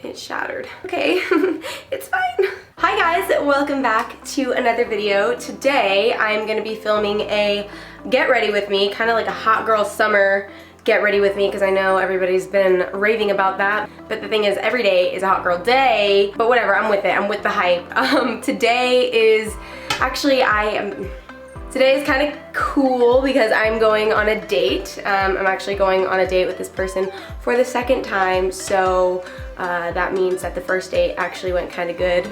It's shattered. Okay, it's fine. Hi guys, welcome back to another video. Today I'm gonna be filming a get ready with me, kind of like a hot girl summer get ready with me, because I know everybody's been raving about that. But the thing is, every day is a hot girl day, but whatever, I'm with it, I'm with the hype. Today is kind of cool because I'm going on a date. I'm actually going on a date with this person for the second time, so that means that the first date actually went kind of good,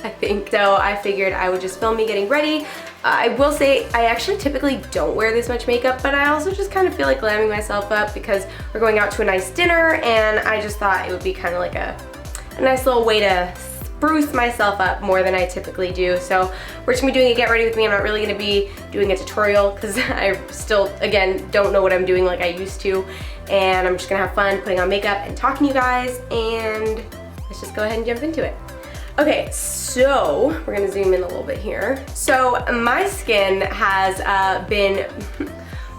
I think. So I figured I would just film me getting ready. I will say I actually typically don't wear this much makeup, but I also just kind of feel like glamming myself up because we're going out to a nice dinner, and I just thought it would be kind of like a nice little way to spruce myself up more than I typically do. So we're just gonna be doing a get ready with me. I'm not really gonna be doing a tutorial because I still, again, don't know what I'm doing like I used to. And I'm just gonna have fun putting on makeup and talking to you guys, and let's just go ahead and jump into it. Okay, so we're gonna zoom in a little bit here. So my skin has been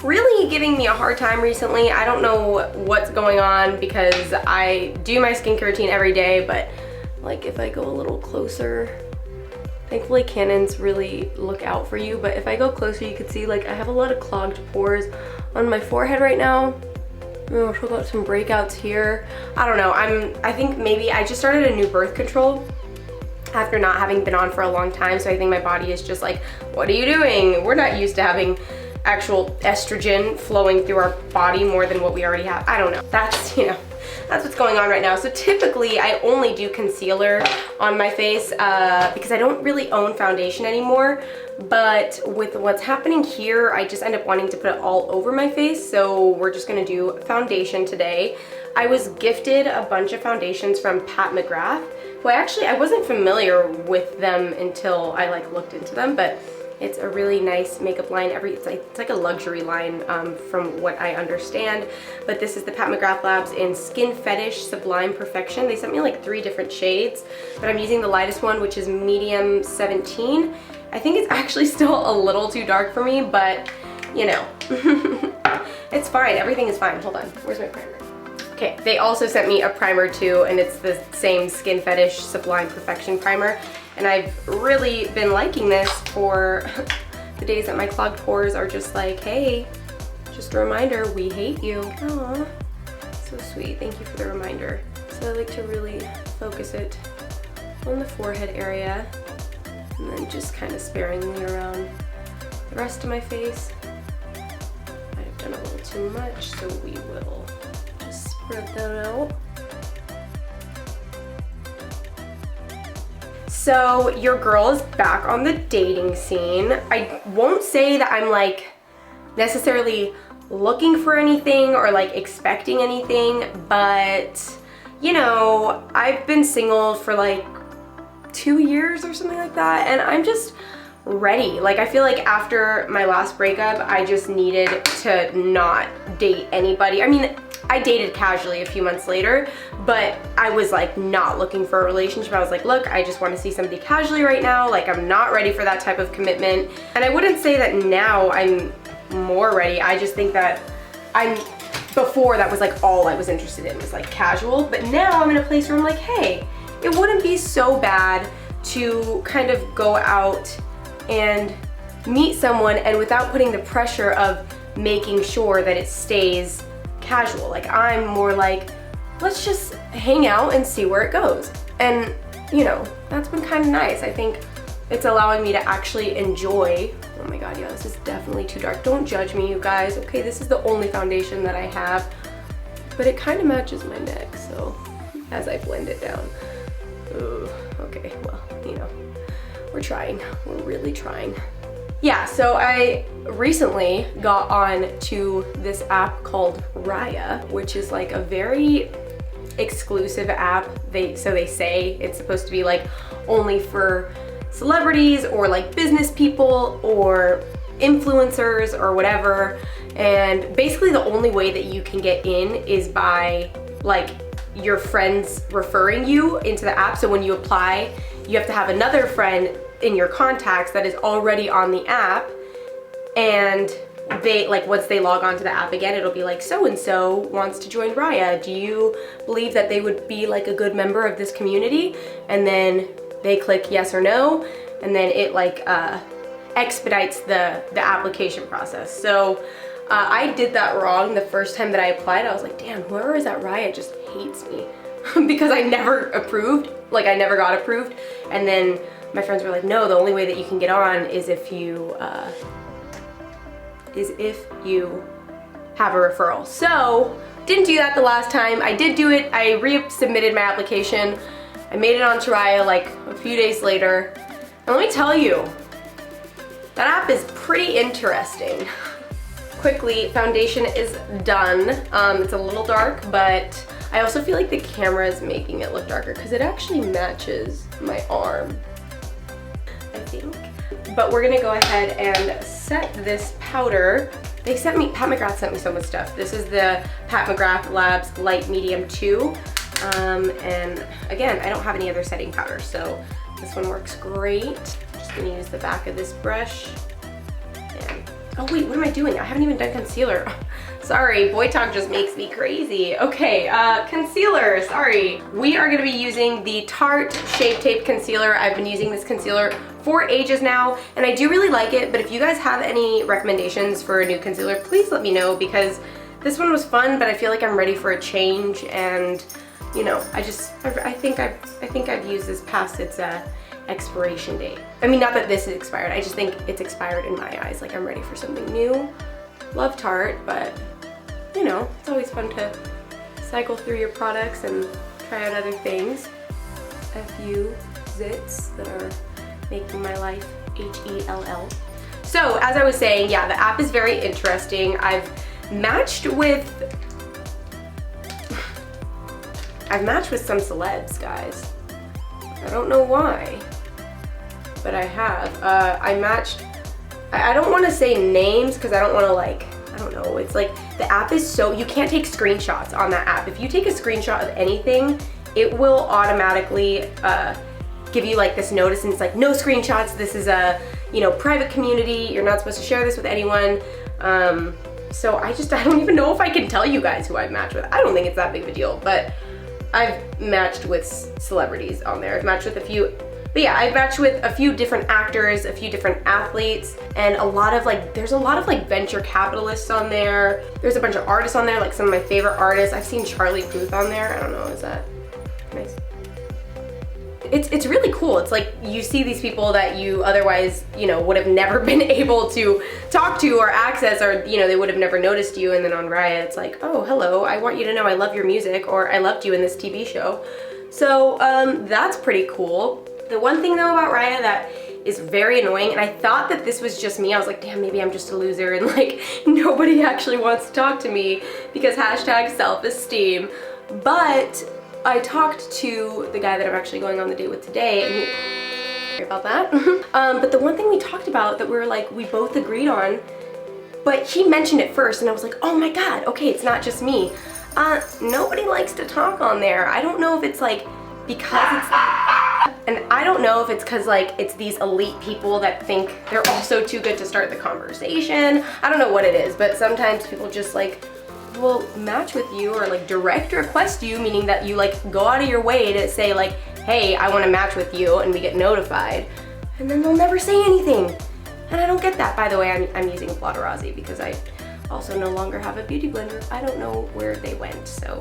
really giving me a hard time recently. I don't know what's going on because I do my skincare routine every day, but like if I go a little closer, thankfully Canons really look out for you, but if I go closer you can see like I have a lot of clogged pores on my forehead right now. Oh, I've got some breakouts here. I don't know, I think maybe I just started a new birth control after not having been on for a long time, so I think my body is just like, what are you doing? We're not used to having actual estrogen flowing through our body more than what we already have. I don't know. That's, you know, that's what's going on right now. So typically I only do concealer on my face because I don't really own foundation anymore. But with what's happening here, I just end up wanting to put it all over my face. So we're just gonna do foundation today. I was gifted a bunch of foundations from Pat McGrath, who I wasn't familiar with them until I like looked into them, but it's a really nice makeup line. It's like a luxury line from what I understand. But this is the Pat McGrath Labs in Skin Fetish Sublime Perfection. They sent me like 3 different shades, but I'm using the lightest one, which is medium 17. I think it's actually still a little too dark for me, but you know, it's fine. Everything is fine. Hold on, where's my primer? Okay, they also sent me a primer too, and it's the same Skin Fetish Sublime Perfection primer. And I've really been liking this for the days that my clogged pores are just like, hey, just a reminder, we hate you. Aww, so sweet, thank you for the reminder. So I like to really focus it on the forehead area, and then just kind of sparingly around the rest of my face. Might have done a little too much, so we will just spread that out. So your girl is back on the dating scene. I won't say that I'm like necessarily looking for anything or like expecting anything, but you know, I've been single for like 2 years or something like that, and I'm just ready. Like I feel like after my last breakup, I just needed to not date anybody. I mean, I dated casually a few months later, but I was like not looking for a relationship. I was like, look, I just want to see somebody casually right now. Like I'm not ready for that type of commitment. And I wouldn't say that now I'm more ready. I just think that before that was like all I was interested in was like casual. But now I'm in a place where I'm like, hey, it wouldn't be so bad to kind of go out and meet someone, and without putting the pressure of making sure that it stays casual. Like I'm more like, let's just hang out and see where it goes. And you know, that's been kind of nice. I think it's allowing me to actually enjoy. Oh my god, yeah, this is definitely too dark. Don't judge me, you guys. Okay, this is the only foundation that I have, but it kind of matches my neck, so as I blend it down. Ooh, okay, well, you know, we're trying. We're really trying. Yeah, so I recently got on to this app called Raya, which is like a very exclusive app. So they say it's supposed to be like only for celebrities or like business people or influencers or whatever. And basically the only way that you can get in is by like your friends referring you into the app. So when you apply, you have to have another friend in your contacts that is already on the app, and they, like, once they log on to the app again, it'll be like, so-and-so wants to join Raya. Do you believe that they would be like a good member of this community? And then they click yes or no, and then it like expedites the application process. So I did that wrong the first time that I applied. I was like, damn, whoever is at Raya just hates me because I never approved, like I never got approved. And then my friends were like, no, the only way that you can get on is if you have a referral. So didn't do that the last time. I did do it. I resubmitted my application. I made it on Raya like a few days later. And let me tell you, that app is pretty interesting. Quickly, foundation is done. It's a little dark, but I also feel like the camera is making it look darker because it actually matches my arm, I think. But we're gonna go ahead and set this powder. They sent me, Pat McGrath sent me so much stuff. This is the Pat McGrath Labs Light Medium 2. And again, I don't have any other setting powder, so this one works great. Just gonna use the back of this brush. And, oh wait, what am I doing? I haven't even done concealer. Sorry, boy talk just makes me crazy. Okay, concealer, sorry. We are gonna be using the Tarte Shape Tape Concealer. I've been using this concealer for ages now, and I do really like it, but if you guys have any recommendations for a new concealer, please let me know, because this one was fun, but I feel like I'm ready for a change, and you know, I think I've used this past its expiration date. I mean, not that this is expired, I just think it's expired in my eyes. Like, I'm ready for something new. Love Tarte, but you know, it's always fun to cycle through your products and try out other things. A few zits that are making my life H-E-L-L. So, as I was saying, yeah, the app is very interesting. I've matched with some celebs, guys. I don't know why, but I have. I don't want to say names because I don't want to, like, I don't know. It's like, the app is so, you can't take screenshots on that app. If you take a screenshot of anything, it will automatically give you like this notice, and it's like, no screenshots. This is a, you know, private community. You're not supposed to share this with anyone. So I don't even know if I can tell you guys who I've matched with. I don't think it's that big of a deal, but I've matched with celebrities on there. I've matched with a few, but yeah, I've matched with a few different actors, a few different athletes, and a lot of like, there's a lot of like venture capitalists on there. There's a bunch of artists on there, like some of my favorite artists. I've seen Charlie Puth on there. I don't know, is that nice? It's really cool. It's like you see these people that you otherwise, you know, would have never been able to talk to or access, or, you know, they would have never noticed you. And then on Raya, it's like, oh, hello, I want you to know I love your music, or I loved you in this TV show. So that's pretty cool. The one thing though about Raya that is very annoying, and I thought that this was just me, I was like, damn, maybe I'm just a loser and like nobody actually wants to talk to me because hashtag self-esteem. But I talked to the guy that I'm actually going on the date with today, and sorry about that. But the one thing we talked about that we both agreed on, but he mentioned it first, and I was like, oh my god, okay, it's not just me. Nobody likes to talk on there. I don't know if it's like because it's, and I don't know if it's because like it's these elite people that think they're also too good to start the conversation. I don't know what it is, but sometimes people just like will match with you or like direct request you, meaning that you like go out of your way to say like, hey, I want to match with you, and we get notified, and then they'll never say anything. And I don't get that. By the way, I'm using Flauderazzi because I also no longer have a beauty blender. I don't know where they went, so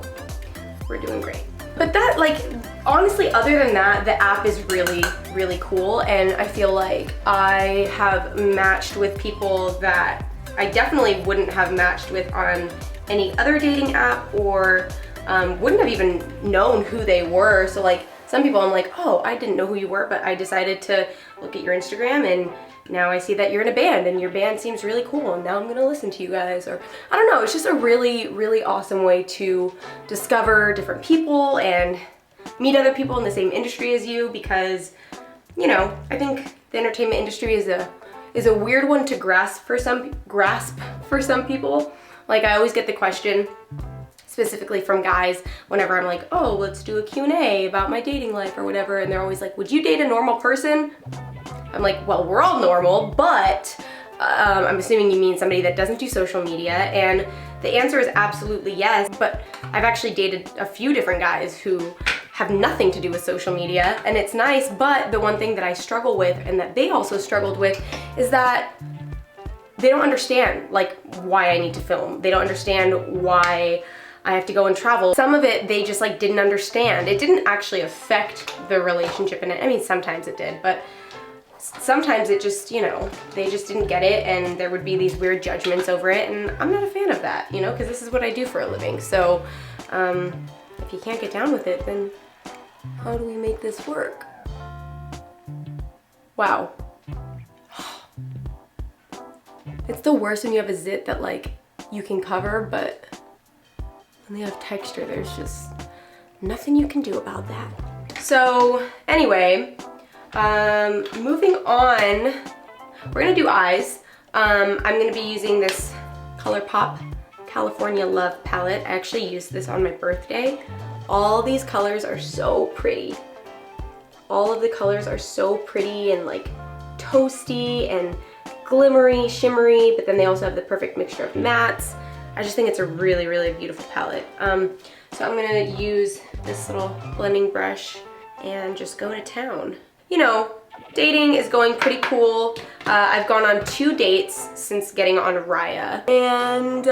we're doing great. But that, like, honestly, other than that, the app is really, really cool, and I feel like I have matched with people that I definitely wouldn't have matched with on any other dating app, or wouldn't have even known who they were. So like some people I'm like, oh, I didn't know who you were, but I decided to look at your Instagram, and now I see that you're in a band and your band seems really cool, and now I'm gonna listen to you guys. Or I don't know, it's just a really, really awesome way to discover different people and meet other people in the same industry as you, because, you know, I think the entertainment industry is a weird one to grasp for some people. Like, I always get the question, specifically from guys, whenever I'm like, oh, let's do a Q&A about my dating life or whatever, and they're always like, would you date a normal person? I'm like, well, we're all normal, but I'm assuming you mean somebody that doesn't do social media, and the answer is absolutely yes, but I've actually dated a few different guys who have nothing to do with social media, and it's nice, but the one thing that I struggle with and that they also struggled with is that they don't understand like why I need to film. They don't understand why I have to go and travel. Some of it they just like didn't understand. It didn't actually affect the relationship, and I mean sometimes it did, but sometimes it just, you know, they just didn't get it, and there would be these weird judgments over it, and I'm not a fan of that, you know, because this is what I do for a living. So if you can't get down with it, then how do we make this work? Wow. It's the worst when you have a zit that like you can cover, but when they have texture, there's just nothing you can do about that. So anyway, moving on, we're gonna do eyes. I'm gonna be using this ColourPop California Love palette. I actually used this on my birthday. All these colors are so pretty. All of the colors are so pretty and like toasty and glimmery, shimmery, but then they also have the perfect mixture of mattes. I just think it's a really, really beautiful palette. So I'm gonna use this little blending brush and just go to town. You know, dating is going pretty cool. I've gone on 2 dates since getting on Raya, and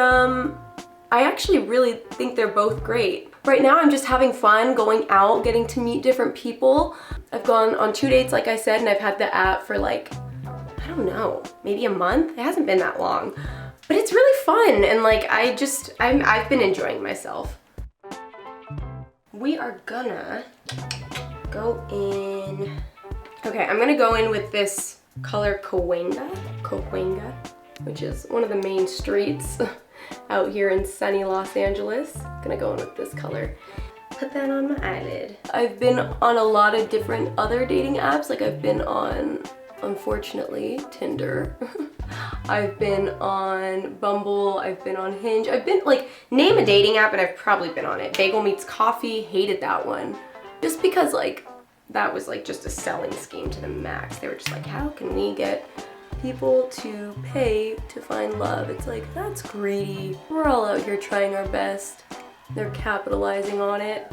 I actually really think they're both great. Right now I'm just having fun going out, getting to meet different people. I've gone on 2 dates, like I said, and I've had the app for like, I don't know, maybe a month? It hasn't been that long. But it's really fun, and like I've been enjoying myself. We are gonna go in. Okay, I'm gonna go in with this color Cahuenga, which is one of the main streets out here in sunny Los Angeles. Gonna go in with this color. Put that on my eyelid. I've been on a lot of different other dating apps. Like I've been on, unfortunately, Tinder. I've been on Bumble, I've been on Hinge. I've been like, name a dating app and I've probably been on it. Bagel Meets Coffee, hated that one. Just because like, that was like just a selling scheme to the max. They were just like, how can we get people to pay to find love? It's like, that's greedy. We're all out here trying our best. They're capitalizing on it.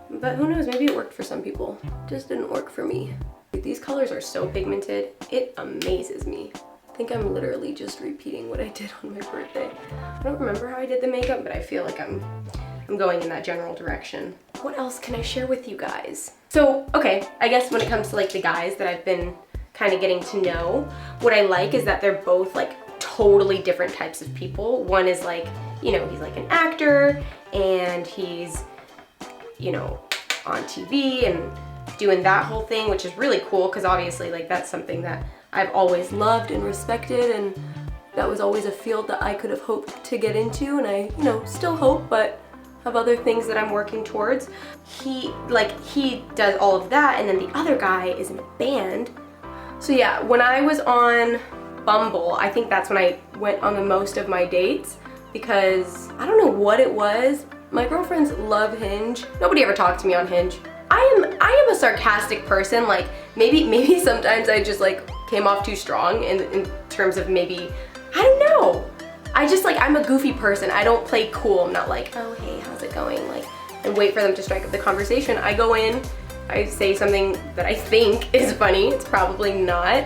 But who knows, maybe it worked for some people. Just didn't work for me. These colors are so pigmented, it amazes me. I think I'm literally just repeating what I did on my birthday. I don't remember how I did the makeup, but I feel like I'm going in that general direction. What else can I share with you guys? So, okay, I guess when it comes to like the guys that I've been kind of getting to know, what I like is that they're both like totally different types of people. One is like, you know, he's like an actor and he's, you know, on TV and doing that whole thing, which is really cool because obviously like that's something that I've always loved and respected, and that was always a field that I could have hoped to get into, and I, you know, still hope, but have other things that I'm working towards. He does all of that, and then the other guy is in a band. So yeah, when I was on Bumble, I think that's when I went on the most of my dates, because I don't know what it was. My girlfriends love Hinge. Nobody ever talked to me on Hinge. I am a sarcastic person. Like maybe sometimes I just like came off too strong in terms of maybe, I don't know. I just like, I'm a goofy person. I don't play cool. I'm not like, oh hey, how's it going? Like, and wait for them to strike up the conversation. I go in, I say something that I think is funny. It's probably not.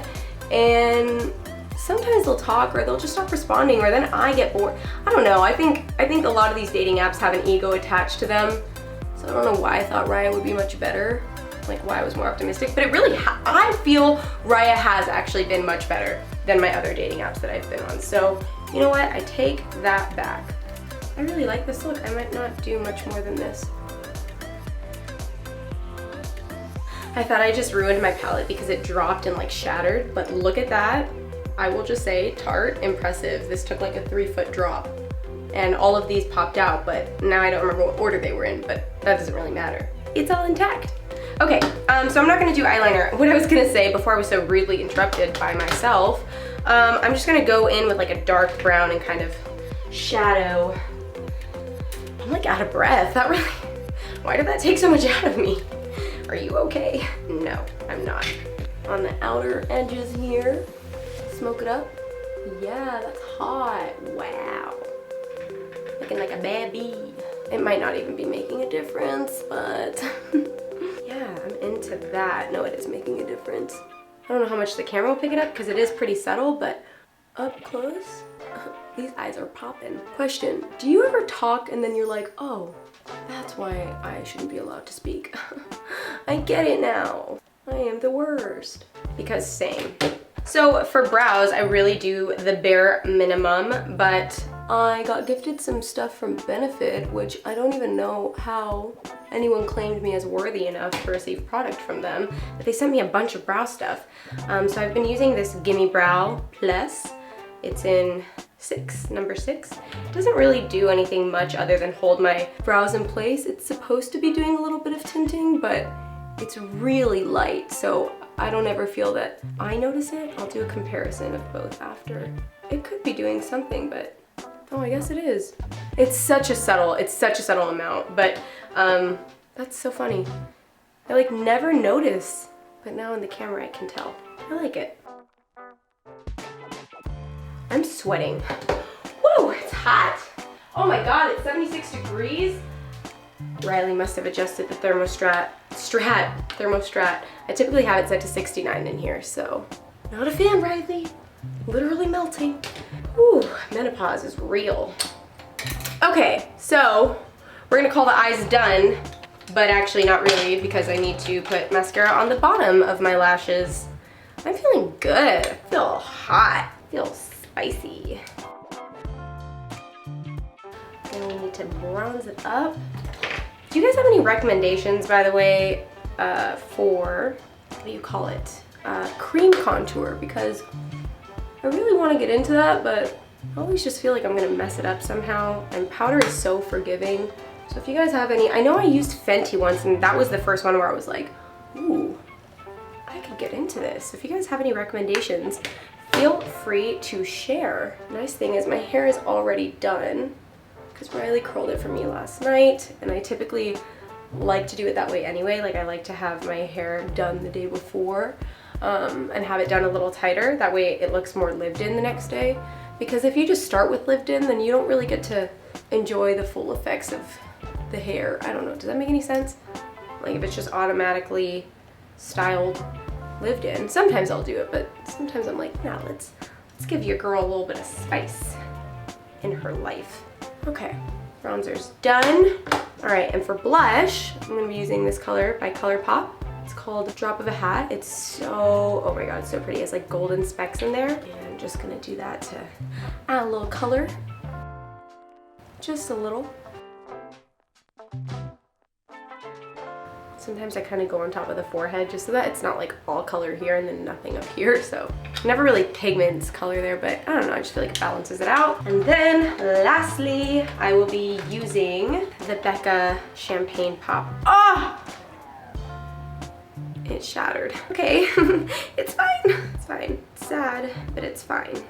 And sometimes they'll talk or they'll just stop responding, or then I get bored. I don't know. I think a lot of these dating apps have an ego attached to them. So I don't know why I thought Raya would be much better, like why I was more optimistic, but it really, I feel Raya has actually been much better than my other dating apps that I've been on. So you know what, I take that back. I really like this look. I might not do much more than this. I thought I just ruined my palette because it dropped and like shattered, but look at that. I will just say, Tarte, impressive. This took like a 3-foot drop. And all of these popped out, but now I don't remember what order they were in, but that doesn't really matter. It's all intact. Okay, so I'm not gonna do eyeliner. What I was gonna say before I was so rudely interrupted by myself, I'm just gonna go in with like a dark brown and kind of shadow. I'm like out of breath. That really, why did that take so much out of me? Are you okay? No, I'm not. On the outer edges here, smoke it up. Yeah, that's hot. Wow. Looking like a baby. It might not even be making a difference, but yeah, I'm into that. No, it is making a difference. I don't know how much the camera will pick it up because it is pretty subtle, but up close, these eyes are popping. Question, do you ever talk and then you're like, oh, that's why I shouldn't be allowed to speak? I get it now. I am the worst. Because same. So for brows, I really do the bare minimum, but I got gifted some stuff from Benefit, which I don't even know how anyone claimed me as worthy enough to receive product from them, but they sent me a bunch of brow stuff. So I've been using this GimMe Brow Plus. It's in number 6. It doesn't really do anything much other than hold my brows in place. It's supposed to be doing a little bit of tinting, but it's really light, so I don't ever feel that I notice it. I'll do a comparison of both after. It could be doing something, but oh, I guess it is. It's such a subtle amount, but that's so funny. I like never notice, but now in the camera I can tell. I like it. I'm sweating. Woo, it's hot. Oh my God, it's 76 degrees. Riley must have adjusted the thermostat. I typically have it set to 69 in here, so not a fan, Riley. Literally melting. Ooh, menopause is real. Okay, so we're gonna call the eyes done, but actually not really because I need to put mascara on the bottom of my lashes. I'm feeling good. I feel hot. I feel spicy. And we need to bronze it up. Do you guys have any recommendations, by the way, for, what do you call it? Cream contour, because I really want to get into that, but I always just feel like I'm going to mess it up somehow, and powder is so forgiving. So if you guys have any, I know I used Fenty once, and that was the first one where I was like, ooh, I could get into this. So if you guys have any recommendations, feel free to share. Nice thing is my hair is already done, because Riley curled it for me last night, and I typically like to do it that way anyway. Like I like to have my hair done the day before and have it done a little tighter. That way it looks more lived in the next day. Because if you just start with lived in, then you don't really get to enjoy the full effects of the hair. I don't know, does that make any sense? Like if it's just automatically styled lived in. Sometimes I'll do it, but sometimes I'm like, nah, let's give your girl a little bit of spice in her life. Okay, bronzer's done. All right, and for blush, I'm gonna be using this color by ColourPop. It's called Drop of a Hat. It's so, oh my God, it's so pretty. It's like golden specks in there. And I'm just gonna do that to add a little color. Just a little. Sometimes I kind of go on top of the forehead just so that it's not like all color here and then nothing up here. So never really pigments color there, but I don't know, I just feel like it balances it out. And then lastly, I will be using the Becca Champagne Pop. Oh! It shattered. Okay, it's fine. It's fine. It's sad, but it's fine.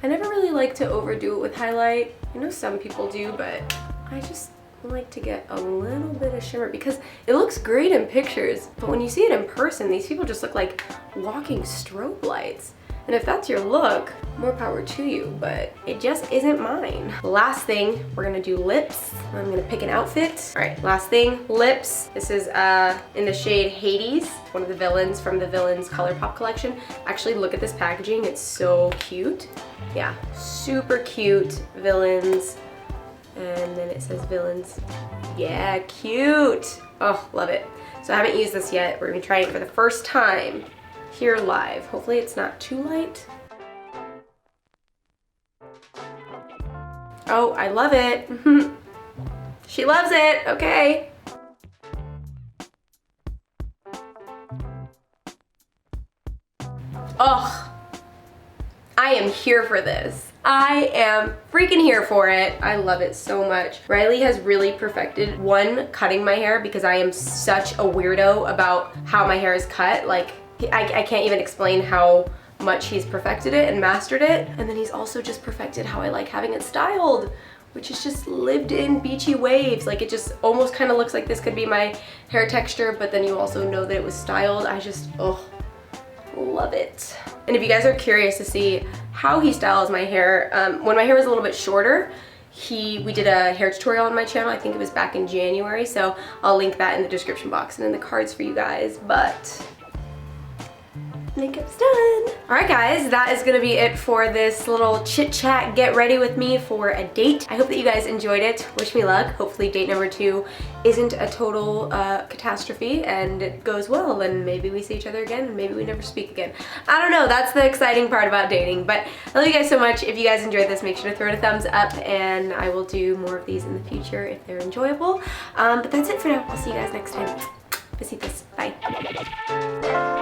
I never really like to overdo it with highlight. I know some people do, but I just like to get a little bit of shimmer because it looks great in pictures, but when you see it in person, these people just look like walking strobe lights. And if that's your look, more power to you, but it just isn't mine. Last thing, we're gonna do lips. I'm gonna pick an outfit. All right, last thing, lips. This is in the shade Hades, one of the villains from the Villains ColourPop collection. Actually, look at this packaging, it's so cute. Yeah, super cute Villains. And then it says Villains. Yeah, cute. Oh, love it. So I haven't used this yet. We're gonna be trying it for the first time here live. Hopefully it's not too light. Oh, I love it. She loves it, okay. Ugh. I am here for this. I am freaking here for it. I love it so much. Riley has really perfected cutting my hair because I am such a weirdo about how my hair is cut. Like, I can't even explain how much he's perfected it and mastered it. And then he's also just perfected how I like having it styled, which is just lived in beachy waves. Like it just almost kind of looks like this could be my hair texture, but then you also know that it was styled. I just, oh, love it. And if you guys are curious to see how he styles my hair. When my hair was a little bit shorter, we did a hair tutorial on my channel. I think it was back in January, so I'll link that in the description box and in the cards for you guys. But makeup's done. All right, guys, that is gonna be it for this little chit chat, get ready with me for a date. I hope that you guys enjoyed it. Wish me luck. Hopefully date number 2 isn't a total catastrophe and it goes well, and maybe we see each other again and maybe we never speak again. I don't know, that's the exciting part about dating. But I love you guys so much. If you guys enjoyed this, make sure to throw it a thumbs up, and I will do more of these in the future if they're enjoyable. But that's it for now. I'll see you guys next time. Besitos. Bye.